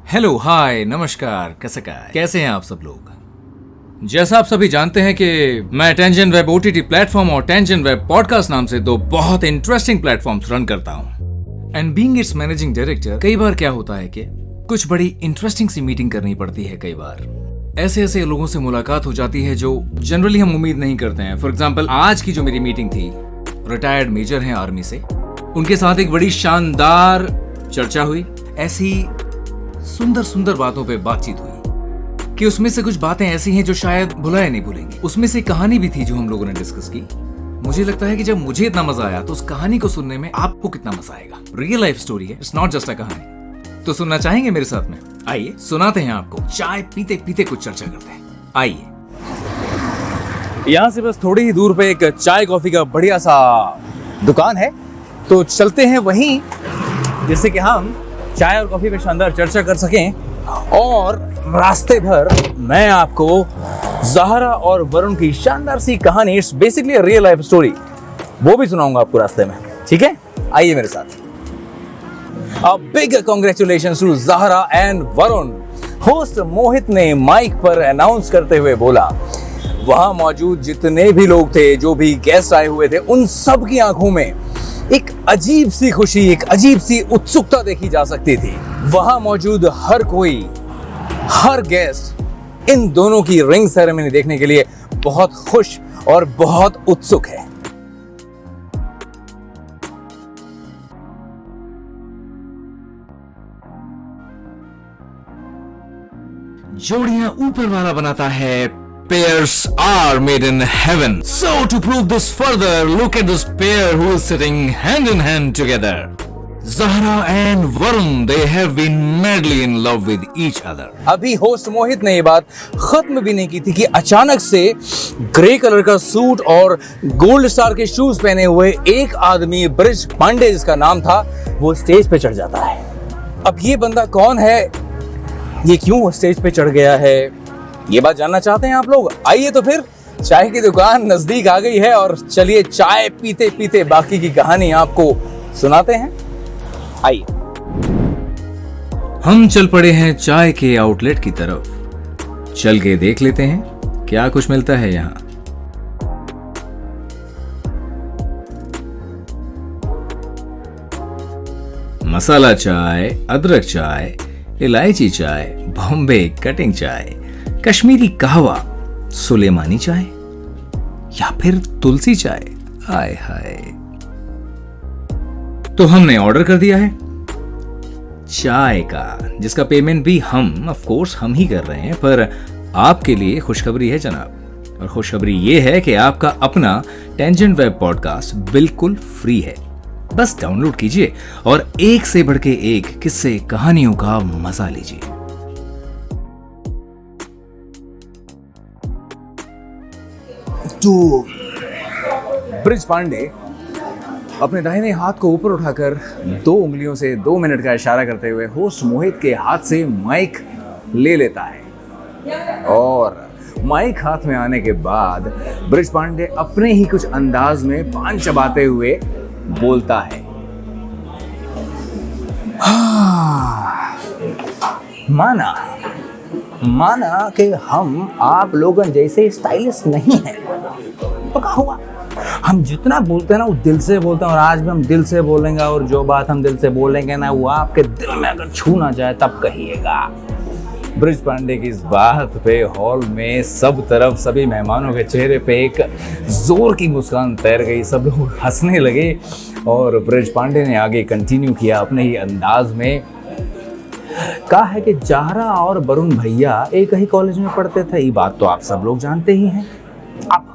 Hello, हाय, नमस्कार, कैसे हैं आप सब लोग। जैसा आप सभी जानते हैं कि मैं टेंजेंट वेब ओटीटी प्लेटफॉर्म और टेंजेंट वेब पॉडकास्ट नाम से दो बहुत इंटरेस्टिंग प्लेटफॉर्म्स रन करता हूं। And being it's managing director, कई बार क्या होता है कि कुछ बड़ी इंटरेस्टिंग सी मीटिंग करनी पड़ती है। कई बार ऐसे लोगों से मुलाकात हो जाती है जो जनरली हम उम्मीद नहीं करते हैं। फॉर एग्जाम्पल, आज की जो मेरी मीटिंग थी, रिटायर्ड मेजर हैं आर्मी से, उनके साथ एक बड़ी शानदार चर्चा हुई। ऐसी सुंदर बातों पे बातचीत हुई कि उसमें से कुछ बातें ऐसी हैं जो शायद भुलाए नहीं भूलेंगे। उसमें से कहानी भी थी जो हम लोगों ने डिस्कस की। मुझे लगता है कि जब मुझे इतना मजा आया तो उस कहानी को सुनने में आपको कितना मजा आएगा। रियल लाइफ स्टोरी है, इट्स नॉट जस्ट अ कहानी। तो सुनना चाहेंगे मेरे साथ में? आइए सुनाते हैं आपको। चाय पीते पीते कुछ चर्चा करते हैं। आइए। यहाँ से बस थोड़ी ही दूर पे एक चाय कॉफी का बढ़िया सा दुकान है, तो चलते हैं वहीं, जिससे कि हम चाय और कॉफी पे शानदार चर्चा कर सकें। और रास्ते भर मैं आपको ज़हरा और वरुण की शानदार सी कहानी, it's basically a real life story, वो भी सुनाऊंगा आपको रास्ते में। ठीक है, आइए मेरे साथ। A big congratulations to Zahra and Varun. Host Mohit ने माइक पर अनाउंस करते हुए बोला। वहां मौजूद जितने भी लोग थे, जो भी गेस्ट आए हुए थे, उन सब की आंखों में एक अजीब सी खुशी, एक अजीब सी उत्सुकता देखी जा सकती थी। वहां मौजूद हर कोई, हर गेस्ट इन दोनों की रिंग सेरेमनी देखने के लिए बहुत खुश और बहुत उत्सुक है। जोड़ियां ऊपर वाला बनाता है, pairs are made in heaven. So to prove this further, look at this pair who is sitting hand in hand together. Zahra and Varun, they have been madly in love with each other. अभी host Mohit ने ये बात खत्म भी नहीं की थी कि अचानक से ग्रे कलर का सूट और गोल्ड स्टार के शूज पहने हुए एक आदमी, ब्रिज पांडे जिसका नाम था, वो स्टेज पे चढ़ जाता है। अब ये बंदा कौन है, ये क्यों स्टेज पे चढ़ गया है, ये बात जानना चाहते हैं आप लोग? आइए तो फिर, चाय की दुकान नजदीक आ गई है और चलिए चाय पीते पीते बाकी की कहानी आपको सुनाते हैं। आइए। हम चल पड़े हैं चाय के आउटलेट की तरफ। चल के देख लेते हैं क्या कुछ मिलता है यहाँ। मसाला चाय, अदरक चाय, इलायची चाय, बॉम्बे कटिंग चाय, कश्मीरी कहवा, सुलेमानी चाय या फिर तुलसी चाय। आय हाय। तो हमने ऑर्डर कर दिया है चाय का, जिसका पेमेंट भी ऑफ कोर्स हम ही कर रहे हैं। पर आपके लिए खुशखबरी है जनाब, और खुशखबरी ये है कि आपका अपना टेंजेंट वेब पॉडकास्ट बिल्कुल फ्री है। बस डाउनलोड कीजिए और एक से बढ़ के एक किस्से कहानियों का मजा लीजिए। तो ब्रिज पांडे अपने दाहिने हाथ को ऊपर उठाकर 2 उंगलियों से 2 मिनट का इशारा करते हुए होस्ट मोहित के हाथ से माइक ले लेता है। और माइक हाथ में आने के बाद ब्रिज पांडे अपने ही कुछ अंदाज में पान चबाते हुए बोलता है, माना कि हम आप लोगों जैसे स्टाइलिश नहीं हैं, तो क्या हुआ? हम जितना बोलते हैं ना वो दिल से बोलते हैं, और आज भी हम दिल से बोलेंगे। और जो बात हम दिल से बोलेंगे ना, वो आपके दिल में अगर छू ना जाए तब कहिएगा। ब्रिज पांडे की इस बात पे हॉल में सब तरफ सभी मेहमानों के चेहरे पे एक जोर की मुस्कान तैर गई। सब लोग हंसने लगे और ब्रिज पांडे ने आगे कंटिन्यू किया अपने ही अंदाज में। कहा है कि ज़हरा और वरुण भैया एक ही कॉलेज में पढ़ते थे। ये बात तो आप सब लोग जानते ही हैं। अब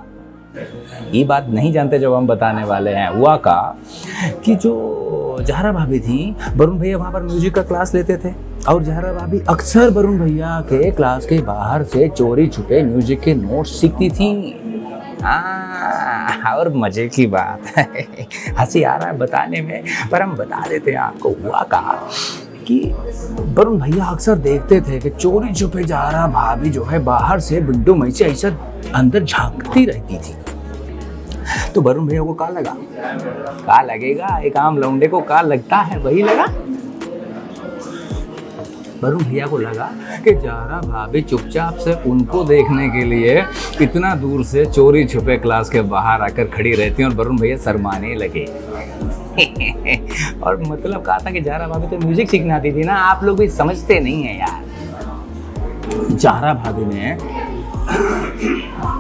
ये बात नहीं जानते जब हम बताने वाले हैं। हुआ का कि जो ज़हरा भाभी थी, वरुण भैया वहाँ पर म्यूजिक का क्लास लेते थे, और ज़हरा भाभी अक्सर वरुण भैया के क्लास के बाहर से चोरी छुपे म्यूजिक के नोट्स सीखती थी। और मजे की बात है, हंसी आ रहा है बताने में, पर हम बता देते हैं आपको। हुआ का कि वरुण भैया अक्सर देखते थे कि चोरी छुपे ज़हरा भाभी जो है बाहर से विंडो में से ऐसा अंदर झांकती रहती थी। तो वरुण भैया को का लगेगा, एक आम लौंडे को का लगता है, वही लगा। वरुण भैया को लगा कि ज़हरा भाभी चुपचाप से उनको देखने के लिए इतना दूर से चोरी छुपे क्लास के बाहर आकर खड़ी रहती हैं और वरुण भैया शर्माने लगे। और मतलब कहा था कि ज़हरा भाभी तो म्यूजिक सीखने आती थी ना, आप लोग भी समझते नहीं है यार। ज़हरा भाभी ने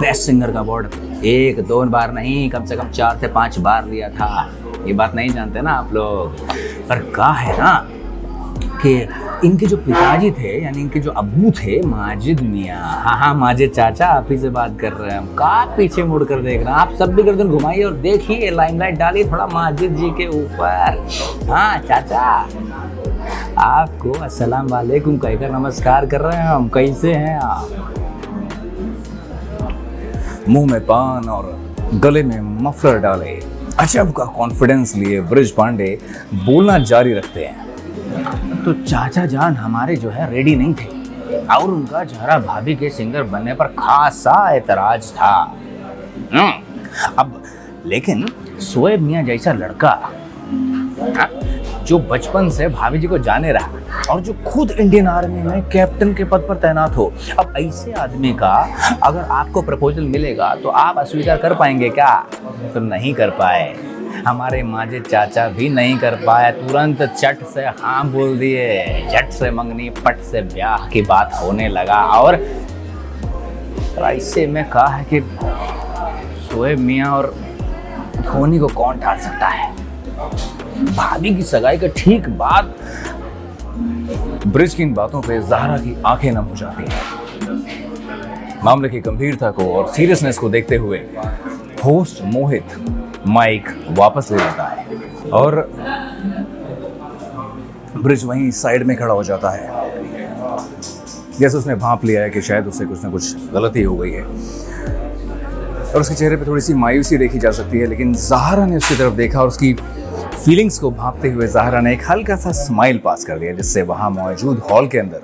बेस्ट सिंगर का अवार्ड 1-2 बार नहीं, कम से कम 4 से 5 बार लिया था। ये बात नहीं जानते ना आप लोग। पर कहा है ना कि इनके जो पिताजी थे, यानी इनके जो अब्बू थे, माजिद मियाँ, हाँ माजिद चाचा, आप ही से बात कर रहे हैं हम। कहाँ पीछे मुड़ कर देख रहे हैं आप, सब भी गर्दन घुमाइए और देखिए, लाइमलाइट डालिए थोड़ा माजिद जी के ऊपर। हाँ चाचा, आपको अस्सलाम वालेकुम कहकर नमस्कार कर रहे हैं हम। कैसे हैं आप? मुंह में पान और गले में मफलर डाले अजब का कॉन्फिडेंस लिए ब्रिज पांडे बोलना जारी रखते हैं। तो चाचा जान हमारे जो है रेडी नहीं थे और उनका ज़हरा भाभी के सिंगर बनने पर खासा ऐतराज था। अब लेकिन शोएब मियाँ जैसा लड़का जो बचपन से भाभी जी को जाने रहा और जो खुद इंडियन आर्मी में कैप्टन के पद पर तैनात हो, अब ऐसे आदमी का अगर आपको प्रपोजल मिलेगा तो आप अस्वीकार कर पाएंगे क्या? तो नहीं कर पाए। हमारे माजिद चाचा भी नहीं कर पाए, तुरंत चट से हाँ बोल दिए। झट से मंगनी पट से ब्याह की बात होने लगा। और ऐसे में कहा है कि शोएब मियाँ और धोनी को कौन टाल सकता है। भाभी की सगाई के ठीक बाद ब्रिज की इन बातों पे ज़हरा की आंखें नम हो जाती हैं। मामले की गंभीरता को और सीरियसनेस को देखते हुए होस्ट मोहित माइक वापस ले लेता है और ब्रिज वहीं साइड में खड़ा हो जाता है, जैसे उसने भांप लिया है कि शायद उससे कुछ ना कुछ गलती हो गई है और उसके चेहरे पे थोड़ी सी मायूसी देखी जा सकती है। लेकिन ज़हरा ने उसकी तरफ देखा और उसकी फीलिंग्स को भांपते हुए ज़हरा ने एक हल्का सा स्माइल पास कर दिया, जिससे वहाँ मौजूद हॉल के अंदर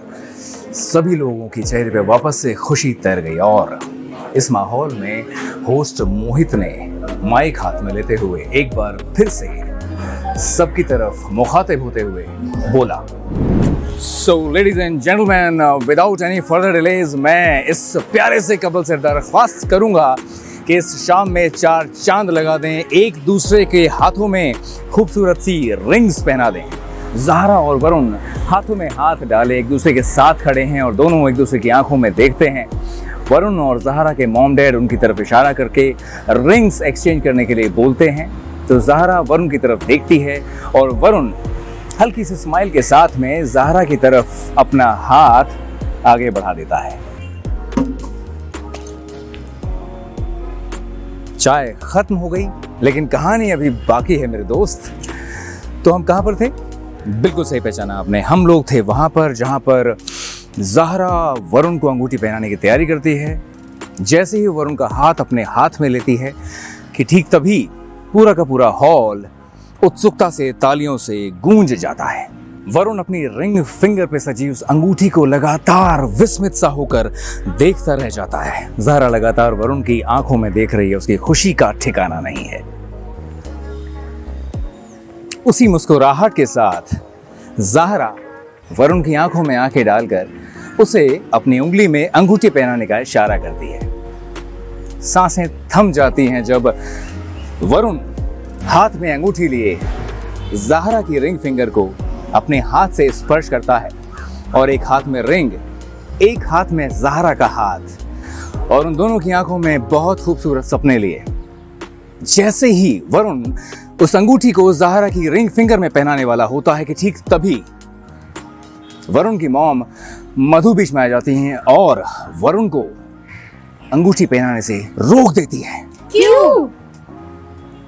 सभी लोगों के चेहरे पे वापस से खुशी तैर गई। और इस माहौल में होस्ट मोहित ने माइक हाथ में लेते हुए एक बार फिर से सबकी तरफ मुखातिब होते हुए बोला, so ladies and gentleman, without any further delays मैं इस प्यारे से कपल से दरख्वास्त करूंगा कि इस शाम में 4 चांद लगा दें, एक दूसरे के हाथों में खूबसूरत सी रिंग्स पहना दें। ज़हरा और वरुण हाथों में हाथ डाले एक दूसरे के साथ खड़े हैं और दोनों एक दूसरे की आंखों में देखते हैं। वरुण और ज़हरा के मॉम डैड उनकी तरफ इशारा करके रिंग्स एक्सचेंज करने के लिए बोलते हैं। तो ज़हरा वरुण की तरफ देखती है और वरुण हल्की सी स्माइल के साथ में ज़हरा की तरफ अपना हाथ आगे बढ़ा देता है। चाय खत्म हो गई, लेकिन कहानी अभी बाकी है मेरे दोस्त। तो हम कहाँ पर थे? बिल्कुल सही पहचाना आपने, हम लोग थे वहाँ पर जहाँ पर ज़हरा वरुण को अंगूठी पहनाने की तैयारी करती है। जैसे ही वरुण का हाथ अपने हाथ में लेती है कि ठीक तभी पूरा का पूरा हॉल उत्सुकता से तालियों से गूंज जाता है। वरुण अपनी रिंग फिंगर पे सजी उस अंगूठी को लगातार विस्मित सा होकर देखता रह जाता है। ज़हरा लगातार वरुण की आंखों में देख रही है, उसकी खुशी का ठिकाना नहीं है। उसी मुस्कुराहट के साथ ज़हरा वरुण की आंखों में आंखें डालकर उसे अपनी उंगली में अंगूठी पहनाने का इशारा करती है। सांसें थम जाती हैं जब वरुण हाथ में अंगूठी लिए ज़हरा की रिंग फिंगर को अपने हाथ से स्पर्श करता है और एक हाथ में रिंग, एक हाथ में ज़हरा का हाथ, और उन दोनों की आंखों में बहुत खूबसूरत सपने लिए। जैसे ही वरुण उस अंगूठी को ज़हरा की रिंग फिंगर में पहनाने वाला होता है कि ठीक तभी वरुण की मॉम मधु बीच में आ जाती हैं और वरुण को अंगूठी पहनाने से रोक देती है। क्यों?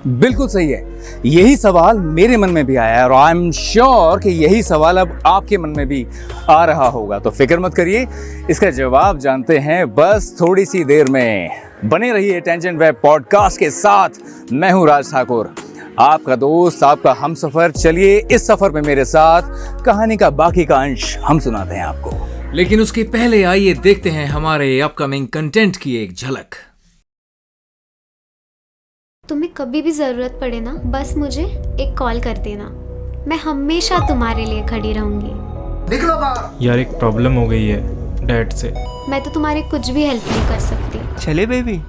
बिल्कुल सही है, यही सवाल मेरे मन में भी आया है और आई एम श्योर कि यही सवाल अब आपके मन में भी आ रहा होगा। तो फिक्र मत करिए, इसका जवाब जानते हैं बस थोड़ी सी देर में। बने रहिए टेंजेंट वेब पॉडकास्ट के साथ। मैं हूं राज ठाकुर, आपका दोस्त, आपका हमसफर। चलिए इस सफर में मेरे साथ कहानी का बाकी का अंश हम सुनाते हैं आपको। लेकिन उसके पहले आइए देखते हैं हमारे अपकमिंग कंटेंट की एक झलक। तुम्हें कभी भी ज़रूरत पड़े ना, बस मुझे एक कॉल कर देना। मैं हमेशा तुम्हारे लिए खड़ी रहूंगी। निकलो बाहर। यार एक प्रॉब्लम हो गई है डैड से। मैं तो तुम्हारी कुछ भी हेल्प नहीं कर सकती। चले बेबी।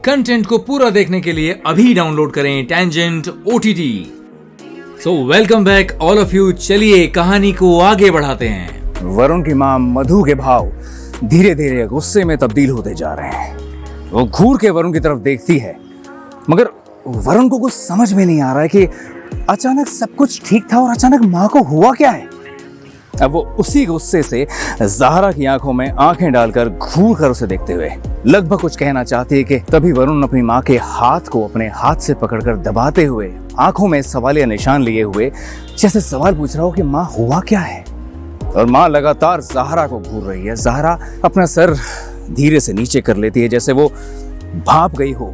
कंटेंट को पूरा देखने के लिए अभी डाउनलोड करें tangent OTT। So welcome back all of you. चलिए कहानी को आगे बढ़ाते हैं। वरुण की माँ मधु के भाव धीरे धीरे गुस्से में तब्दील होते जा रहे हैं। वो घूर के वरुण की तरफ देखती है, मगर वरुण को कुछ समझ में नहीं आ रहा है कि अचानक सब कुछ ठीक था और अचानक माँ को हुआ क्या है। अब वो उसी गुस्से से ज़हरा की आंखों में आंखें डालकर घूर कर उसे देखते हुए लगभग कुछ कहना चाहती है कि तभी वरुण अपनी माँ के हाथ को अपने हाथ से पकड़कर दबाते हुए आंखों में सवालिया निशान लिए हुए जैसे सवाल पूछ रहा हो कि माँ हुआ क्या है। और माँ लगातार ज़हरा को घूर रही है। ज़हरा अपना सर धीरे से नीचे कर लेती है जैसे वो भाप गई हो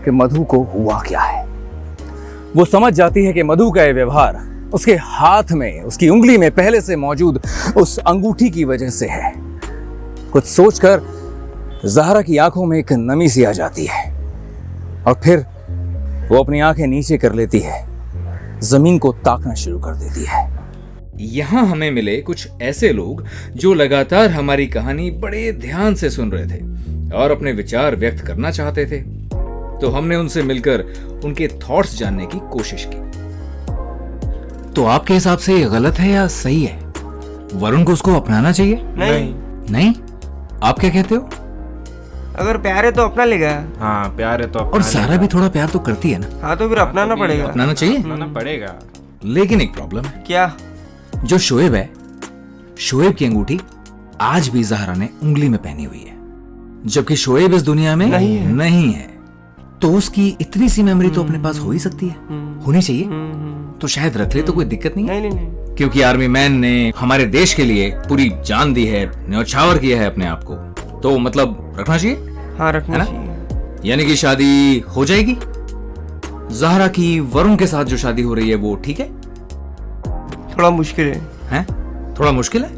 कि मधु को हुआ क्या है। वो समझ जाती है कि मधु का ये व्यवहार उसके हाथ में, उसकी उंगली में पहले से मौजूद उस अंगूठी की वजह से है। कुछ सोचकर ज़हरा की आंखों में एक नमी सी आ जाती है और फिर वो अपनी आंखें नीचे कर लेती है, जमीन को ताकना शुरू कर देती है। यहाँ हमें मिले कुछ ऐसे लोग जो लगातार हमारी कहानी बड़े ध्यान से सुन रहे थे और अपने विचार व्यक्त करना चाहते थे। तो हमने उनसे मिलकर उनके थॉट्स जानने की कोशिश की। तो आपके हिसाब से ये गलत है या सही है? वरुण को उसको अपनाना चाहिए? नहीं? आप क्या कहते हो? अगर प्यार है तो अपना लेगा। हाँ प्यार है तो और सारा भी थोड़ा प्यार तो करती है ना। हाँ तो फिर अपनाना पड़ेगा। अपनाना चाहिए, अपनाना पड़ेगा। लेकिन एक प्रॉब्लम है। क्या? जो शोएब है, शोएब की अंगूठी आज भी ज़हरा ने उंगली में पहनी हुई है, जबकि शोएब इस दुनिया में नहीं है। तो उसकी इतनी सी मेमोरी तो अपने पास हो ही सकती है, होनी चाहिए। तो शायद रख ले तो कोई दिक्कत नहीं है। नहीं। क्योंकि आर्मी मैन ने हमारे देश के लिए पूरी जान दी है, न्यौछावर किया है अपने आप को, तो मतलब रखना चाहिए। हाँ रखना चाहिए। यानी कि शादी हो जाएगी। ज़हरा की वरुण के साथ जो शादी हो रही है वो ठीक है? थोड़ा मुश्किल है। हैं? थोड़ा मुश्किल है।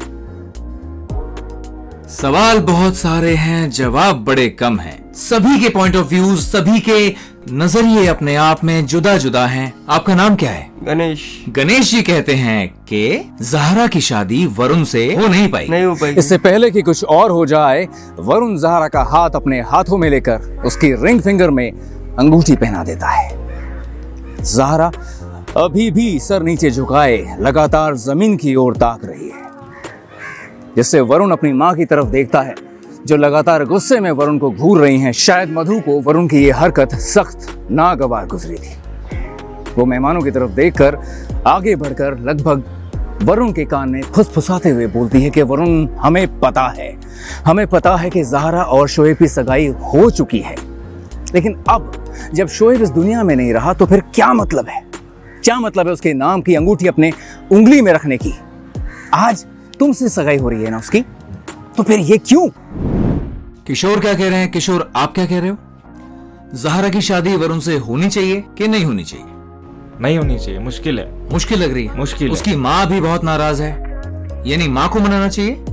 सवाल बहुत सारे हैं, जवाब बड़े कम हैं। सभी के पॉइंट ऑफ व्यू, सभी के नजरिए अपने आप में जुदा जुदा हैं। आपका नाम क्या है? गणेश। गणेश जी कहते हैं कि ज़हरा की शादी वरुण से हो नहीं पाई। नहीं हो पाई। इससे पहले कि कुछ और हो जाए, वरुण ज़हरा का हाथ अपने हाथों में लेकर उसकी रिंग फिंगर में अंगूठी पहना देता है। ज़हरा अभी भी सर नीचे झुकाए लगातार जमीन की ओर ताक रही है, जिससे वरुण अपनी माँ की तरफ देखता है जो लगातार गुस्से में वरुण को घूर रही हैं। शायद मधु को वरुण की ये हरकत सख्त नागवार गुजरी थी। वो मेहमानों की तरफ देखकर आगे बढ़कर लगभग वरुण के कान में फुसफुसाते हुए बोलती है कि वरुण, हमें पता है कि ज़हरा और शोएब की सगाई हो चुकी है, लेकिन अब जब शोएब इस दुनिया में नहीं रहा तो फिर क्या मतलब है? क्या मतलब है उसके नाम की अंगूठी अपने उंगली में रखने की? आज तुमसे सगाई हो रही है ना उसकी, तो फिर ये क्यों? किशोर क्या कह रहे हैं? किशोर आप क्या कह रहे हो? ज़हरा की शादी वरुण से होनी चाहिए कि नहीं होनी चाहिए? नहीं होनी चाहिए। मुश्किल है। मुश्किल लग रही है। मुश्किल है। उसकी माँ भी बहुत नाराज है, यानी माँ को मनाना चाहिए।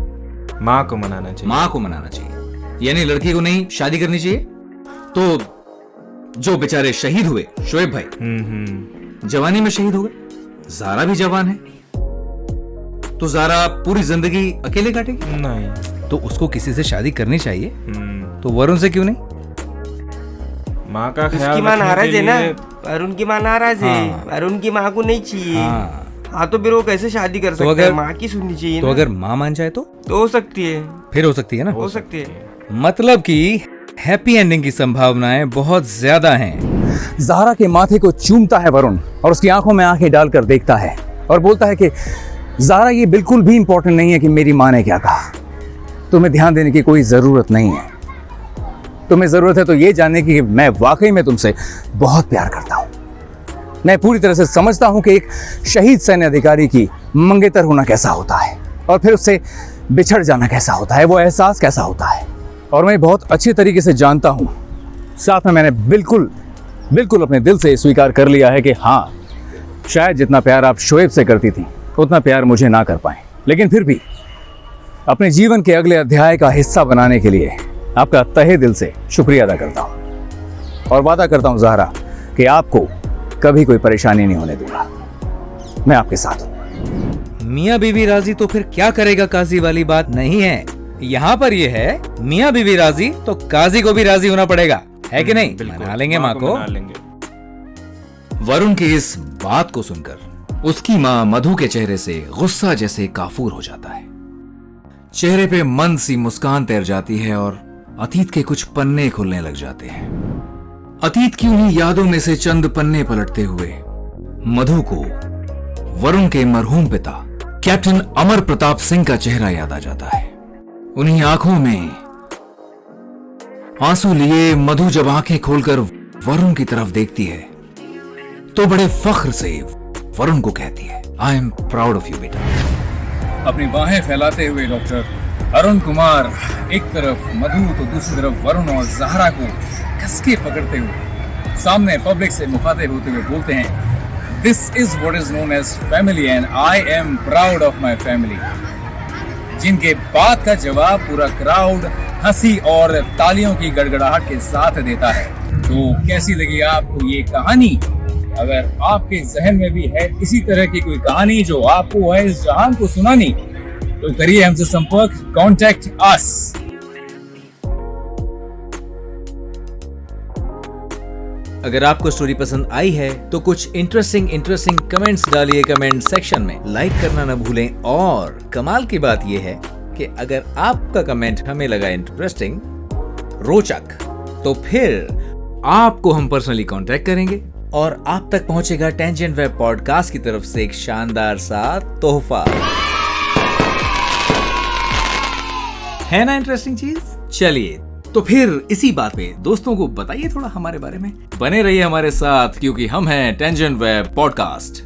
माँ को मनाना चाहिए। माँ को मनाना चाहिए, यानी लड़की को नहीं शादी करनी चाहिए। तो जो बेचारे शहीद हुए, शोएब भाई जवानी में शहीद हुए, ज़हरा भी जवान है, तो ज़हरा पूरी जिंदगी अकेले काटेगी? नहीं। तो उसको किसी से शादी करनी चाहिए। तो वरुण से क्यों नहीं? माँ का उसकी ख्याल माँ रखने नाराज के है ना। लिए- वरुण की माँ नाराज है। हाँ। वरुण की माँ को नहीं चाहिए। हाँ। तो फिर वो कैसे शादी कर सकता अगर- है? माँ की सुननी चाहिए तो ना। अगर माँ मान जाए तो हो सकती है। फिर हो सकती है ना। हो सकती है। मतलब कि हैप्पी एंडिंग की संभावनाएं बहुत ज्यादा हैं। ज़हरा के माथे को चूमता है वरुण और उसकी आंखों में आंखें डालकर देखता है और बोलता है कि ज़हरा, ये बिल्कुल भी इंपॉर्टेंट नहीं है कि मेरी माँ ने क्या कहा। तुम्हें ध्यान देने की कोई ज़रूरत नहीं है। तुम्हें ज़रूरत है तो ये जानने की कि मैं वाकई में तुमसे बहुत प्यार करता हूँ। मैं पूरी तरह से समझता हूँ कि एक शहीद सैन्य अधिकारी की मंगेतर होना कैसा होता है और फिर उससे बिछड़ जाना कैसा होता है, वो एहसास कैसा होता है। और मैं बहुत अच्छी तरीके से जानता हूँ, साथ में मैंने बिल्कुल अपने दिल से स्वीकार कर लिया है कि हाँ, शायद जितना प्यार आप शोएब से करती थी उतना प्यार मुझे ना कर पाए, लेकिन फिर भी अपने जीवन के अगले अध्याय का हिस्सा बनाने के लिए आपका तहे दिल से शुक्रिया अदा करता हूँ और वादा करता हूँ ज़हरा कि आपको कभी कोई परेशानी नहीं होने दूंगा। मैं आपके साथ हूं। मियाँ बीवी राजी तो फिर क्या करेगा काजी वाली बात नहीं है। यहाँ पर ये है मियाँ बीवी राजी तो काजी को भी राजी होना पड़ेगा, है कि नहीं? बिल्कुल, मना लेंगे माँ को। मना लेंगे। वरुण की इस बात को सुनकर उसकी माँ मधु के चेहरे से गुस्सा जैसे काफूर हो जाता है। चेहरे पे मंद सी मुस्कान तैर जाती है और अतीत के कुछ पन्ने खुलने लग जाते हैं। अतीत की उन्हीं यादों में से चंद पन्ने पलटते हुए मधु को वरुण के मरहूम पिता कैप्टन अमर प्रताप सिंह का चेहरा याद आ जाता है। उन्हीं आंखों में आंसू लिए मधु जब आंखें खोलकर वरुण की तरफ देखती है तो बड़े फख्र से वरुण को कहती है, आई एम प्राउड ऑफ यू बेटा। अपनी बाहें फैलाते हुए डॉक्टर अरुण कुमार एक तरफ मधु तो दूसरी तरफ वरुण और ज़हरा को कसके पकड़ते हुए सामने पब्लिक से मुखातिब होते हुए बोलते हैं, this is what is known as family and I am proud of my family. जिनके बात का जवाब पूरा क्राउड हंसी और तालियों की गड़गड़ाहट के साथ देता है। तो कैसी लगी आपको ये कहानी? अगर आपके जहन में भी है इसी तरह की कोई कहानी जो आपको है इस जहान को सुनानी, तो करिए हमसे संपर्क, कॉन्टैक्ट अस। अगर आपको स्टोरी पसंद आई है तो कुछ इंटरेस्टिंग कमेंट्स डालिए कमेंट सेक्शन में। लाइक करना न भूलें। और कमाल की बात यह है कि अगर आपका कमेंट हमें लगा इंटरेस्टिंग, रोचक, तो फिर आपको हम पर्सनली कांटेक्ट करेंगे और आप तक पहुंचेगा टेंजेंट वेब पॉडकास्ट की तरफ से एक शानदार सा तोहफा। है ना इंटरेस्टिंग चीज? चलिए तो फिर इसी बात पे दोस्तों को बताइए थोड़ा हमारे बारे में। बने रहिए हमारे साथ क्योंकि हम हैं टेंजेंट वेब पॉडकास्ट।